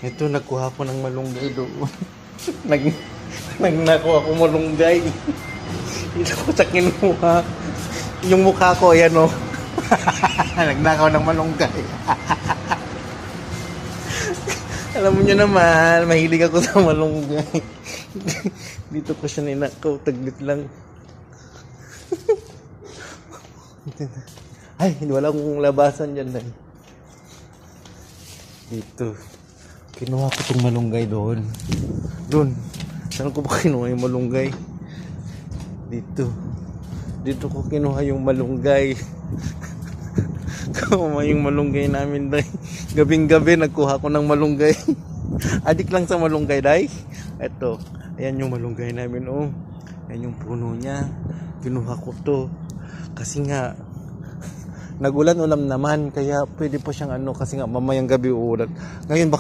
Ito, nagkuha ko ng malunggay doon. Nagnako ako malunggay. Dito ko sa kinuha. Yung mukha ko, ayan o. Nagnakaw ng malunggay. Alam mo nyo naman, mahilig ako sa malunggay. Dito ko siya ninakaw, taglit lang. Ay, wala akong labasan dyan. Dito. Kinuha ko itong malunggay doon. Doon. Saan ko ba kinuha yung malunggay? Dito. Dito ko kinuha yung malunggay. Kuma yung malunggay namin, day. Gabing-gabi, nagkuha ko ng malunggay. Adik lang sa malunggay, day. Ito. Ayan yung malunggay namin, oh. Ayan yung puno niya. Kinuha ko to. Kasi nga, nagulan-ulam naman. Kaya pwede po siyang kasi nga, mamayang gabi uulan. Ngayon,